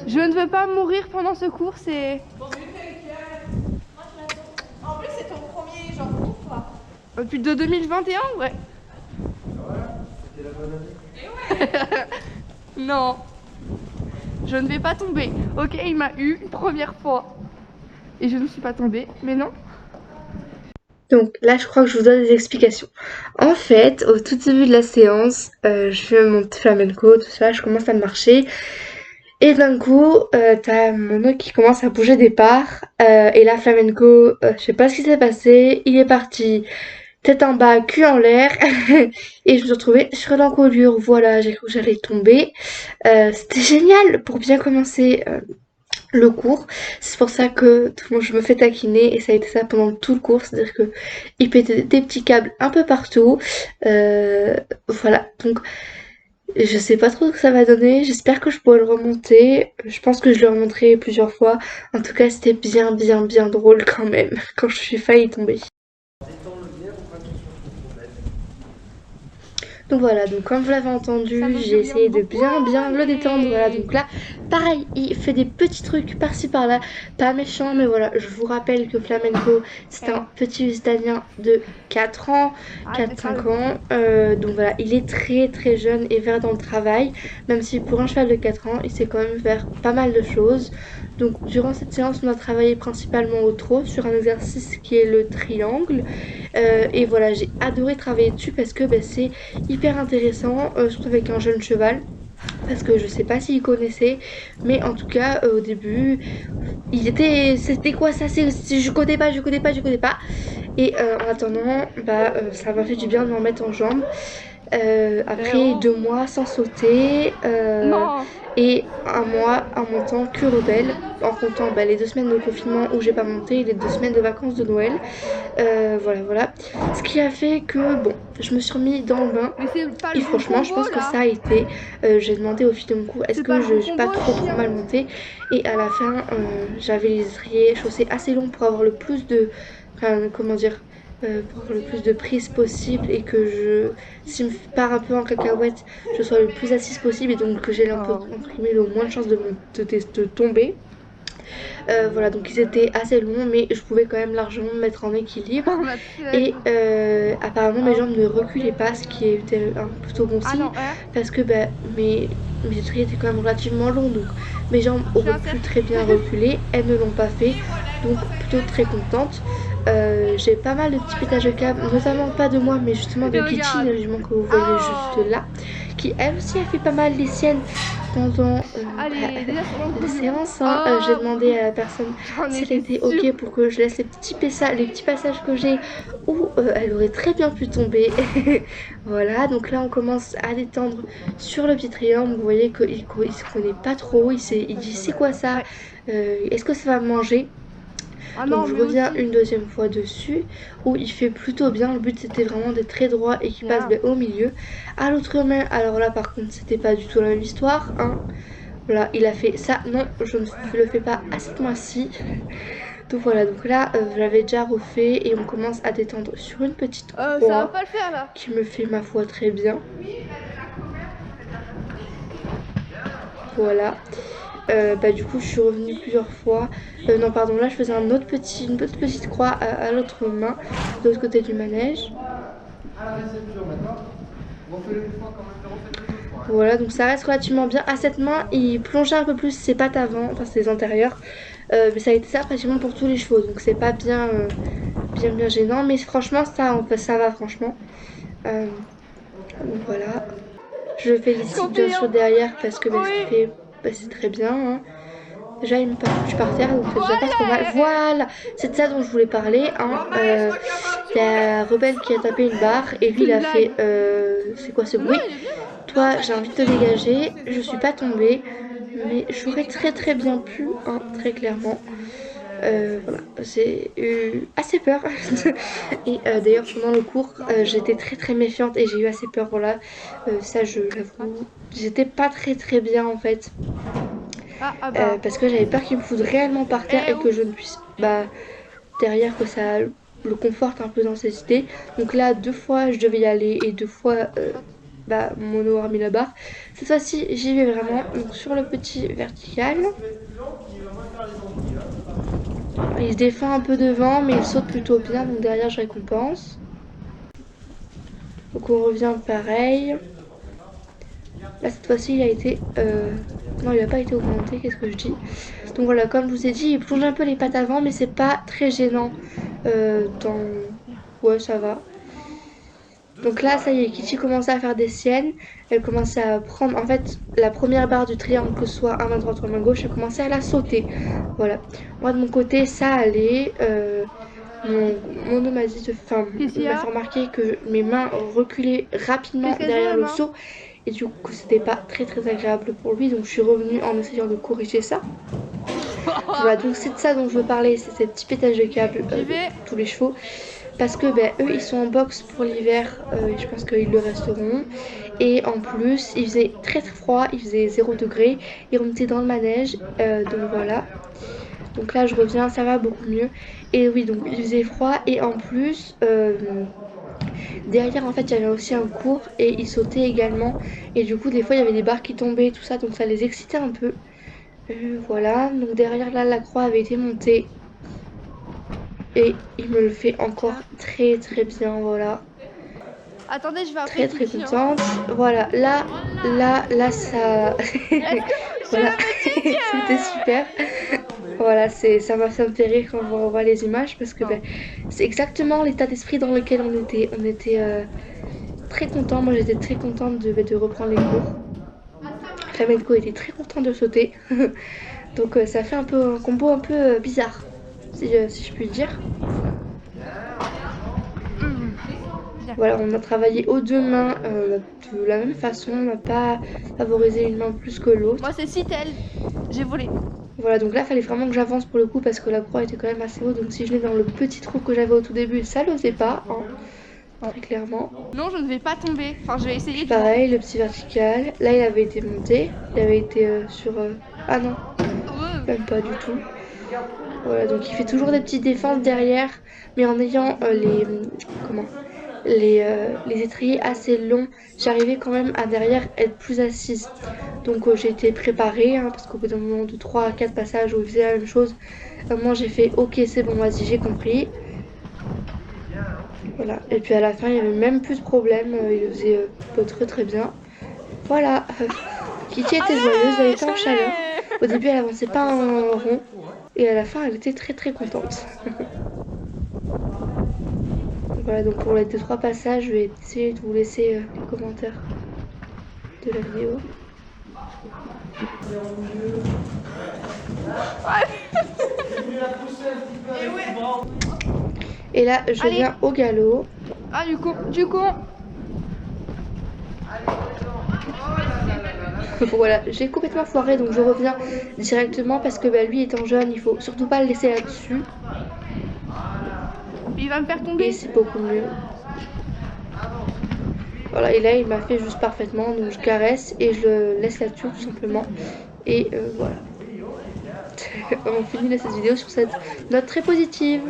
Je ne veux pas mourir pendant ce cours, c'est... Bon, mais moi je l'attends. En plus, c'est ton premier genre cours, toi. Depuis de 2021, ouais. Voilà, c'était la bonne année. Et ouais. Non. Je ne vais pas tomber. Ok, il m'a eu une première fois. Et je ne suis pas tombée, mais non. Donc là, je crois que je vous donne des explications. En fait, au tout début de la séance, je fais mon petit flamenco, tout ça, je commence à marcher. Et d'un coup, t'as mon oncle qui commence à bouger des parts. Et là, flamenco, je sais pas ce qui s'est passé. Il est parti tête en bas, cul en l'air. Et je me suis retrouvée sur l'encolure. Voilà, j'ai cru que j'allais tomber. C'était génial pour bien commencer le cours. C'est pour ça que tout le monde, je me fais taquiner et ça a été ça pendant tout le cours. C'est-à-dire que il pétait des petits câbles un peu partout. Voilà, donc je sais pas trop ce que ça va donner. J'espère que je pourrai le remonter. Je pense que je le remonterai plusieurs fois. En tout cas, c'était bien, bien, bien drôle quand même quand je suis failli tomber. Détends le bien pour pas qu'il soit trop bête. Donc voilà, donc comme vous l'avez entendu, j'ai essayé de bien bien le détendre. Voilà, donc là, pareil, il fait des petits trucs par-ci par-là, pas méchant, mais voilà, je vous rappelle que flamenco, c'est un petit italien de 4 ans, 4-5 ans. Donc voilà, il est très très jeune et vert dans le travail, même si pour un cheval de 4 ans, il sait quand même faire pas mal de choses. Donc durant cette séance, on a travaillé principalement au trot sur un exercice qui est le triangle. Et voilà, j'ai adoré travailler dessus parce que c'est hyper intéressant, surtout avec un jeune cheval. Parce que je sais pas s'il connaissait, mais en tout cas au début, c'était quoi ça? Je connais pas, je connais pas, je connais pas. Et en attendant, ça m'a fait du bien de m'en mettre en jambes. Après 2 mois sans sauter et un mois en montant que rebelle, en comptant les 2 semaines de confinement où j'ai pas monté et les 2 semaines de vacances de Noël. Voilà. Ce qui a fait que bon, je me suis remis dans le bain. Et franchement, je pense que ça a été. J'ai demandé au fil de mon cours, est-ce que je n'ai pas trop mal monté? Et à la fin, j'avais les étriers chaussés assez longs pour avoir le plus de, comment dire, pour avoir le plus de prise possible et que si je me pars un peu en cacahuète, je sois le plus assise possible et donc que j'ai entre guillemets le moins de chances de tomber. Voilà, donc ils étaient assez longs, mais je pouvais quand même largement me mettre en équilibre. Et apparemment, mes jambes ne reculaient pas, ce qui était un plutôt bon signe, parce que mes étriers étaient quand même relativement longs, donc mes jambes auraient pu très bien reculer. Elles ne l'ont pas fait, donc plutôt très contente. J'ai pas mal de petits pétages de câbles, notamment pas de moi, mais justement de Kitty, évidemment que vous voyez juste là, qui elle aussi a fait pas mal les siennes pendant les séances. J'ai demandé à la personne si elle était ok pour que je laisse les petits passages que j'ai où elle aurait très bien pu tomber. Voilà, donc là on commence à détendre sur le petit triangle. Vous voyez qu'il se connaît pas trop, il dit c'est quoi ça, est-ce que ça va manger. Donc je reviens une deuxième fois dessus où il fait plutôt bien. Le but c'était vraiment d'être très droit et qu'il passe au milieu. À l'autre main, alors là par contre c'était pas du tout la même histoire, hein. Voilà, il a fait ça. Non, je ne le fais pas à cette main-ci. Donc voilà, donc là, je l'avais déjà refait et on commence à détendre sur une petite croix Ça va pas le faire là. qui me fait ma foi très bien. Voilà. Du coup, je suis revenue plusieurs fois. Non, pardon, là, je faisais une autre petite croix à l'autre main, de l'autre côté du manège. Voilà, donc ça reste relativement bien. À cette main, il plongeait un peu plus ses pattes avant, enfin ses antérieures. Mais ça a été ça pratiquement pour tous les chevaux, donc c'est pas bien, bien gênant. Mais franchement, ça va franchement. Donc voilà. Je le félicite bien sûr derrière parce que ce qu'il fait, c'est très bien, hein. Déjà, il me pas foutu par terre, donc c'est déjà pas trop mal. Voilà, c'est de ça dont je voulais parler, hein. Il y a Rebelle qui a tapé une barre et lui il a fait c'est quoi ce bruit? Toi, j'ai envie de te dégager, je suis pas tombée, mais j'aurais très très bien pu, hein, très clairement. Voilà, j'ai eu assez peur. Et d'ailleurs, pendant le cours, j'étais très très méfiante et j'ai eu assez peur. Voilà, ça je l'avoue. J'étais pas très très bien en fait. Parce que j'avais peur qu'il me foute réellement par terre et que je ne puisse derrière que ça le conforte un peu dans ses idées. Donc là 2 fois je devais y aller et 2 fois bah, mono hormis la barre. Cette fois-ci, j'y vais vraiment donc, sur le petit vertical. Il se défend un peu devant, mais il saute plutôt bien, donc derrière je récompense. Donc on revient pareil. Là cette fois-ci il a été... Non il n'a pas été augmenté, qu'est-ce que je dis? Donc voilà, comme je vous ai dit, il plonge un peu les pattes avant, mais c'est pas très gênant. Ouais, ça va. Donc là, ça y est, Kitty commençait à faire des siennes. Elle commençait à prendre, en fait, la première barre du triangle, que ce soit à main droite ou à main gauche, elle commençait à la sauter. Voilà. Moi, de mon côté, ça allait. Mon homme m'a dit il m'a fait remarquer que mes mains reculaient rapidement derrière le saut. Et du coup, c'était pas très très agréable pour lui. Donc, je suis revenue en essayant de corriger ça. Voilà, donc c'est de ça dont je veux parler. C'est ces petits pétages de câbles de tous les chevaux. Parce que eux ils sont en box pour l'hiver et je pense qu'ils le resteront. Et en plus il faisait très très froid, il faisait 0 degré et on était dans le manège, donc voilà. Donc là je reviens, ça va beaucoup mieux. Et oui, donc il faisait froid et en plus derrière en fait il y avait aussi un cours et ils sautaient également. Et du coup des fois il y avait des barres qui tombaient, tout ça, donc ça les excitait un peu. Voilà, donc derrière là la croix avait été montée. Et il me le fait encore très très bien, voilà. Attendez, je vais très très contente. Voilà, là ça... voilà, c'était super. Voilà, ça me fait rire quand on revoit les images parce que c'est exactement l'état d'esprit dans lequel on était. On était très contents. Moi j'étais très contente de reprendre les cours. Flamenco était très content de sauter. Donc ça fait un peu un combo un peu bizarre, si je puis dire. Voilà, on a travaillé aux deux mains de la même façon, on n'a pas favorisé une main plus que l'autre. Moi c'est Citel, j'ai volé. Voilà, donc là, il fallait vraiment que j'avance pour le coup parce que la croix était quand même assez haute. Donc si je venais dans le petit trou que j'avais au tout début, ça le faisait pas, hein, très clairement. Non, je ne vais pas tomber, enfin je vais essayer de... Pareil, le petit vertical, là il avait été monté, il avait été sur... Ah non, même pas du tout. Voilà, donc il fait toujours des petites défenses derrière, mais en ayant les étriers assez longs, j'arrivais quand même à derrière être plus assise. Donc j'ai été préparée, hein, parce qu'au bout d'un moment de 3 à 4 passages où il faisait la même chose, moi j'ai fait ok c'est bon, vas-y j'ai compris. Voilà, et puis à la fin il n'y avait même plus de problème, il le faisait très très bien. Voilà, Kitty était joyeuse, elle était en chaleur. Au début elle avançait pas en rond, et à la fin elle était très très contente. Voilà, donc pour les 2-3 passages, je vais essayer de vous laisser les commentaires de la vidéo. Et là, je viens au galop. Ah, du coup. Voilà, j'ai complètement foiré, donc je reviens directement parce que lui étant jeune, il faut surtout pas le laisser là-dessus. Il va me faire tomber. Et c'est beaucoup mieux. Voilà, et là il m'a fait juste parfaitement, donc je caresse et je le laisse là-dessus tout simplement. Et voilà. On finit cette vidéo sur cette note très positive.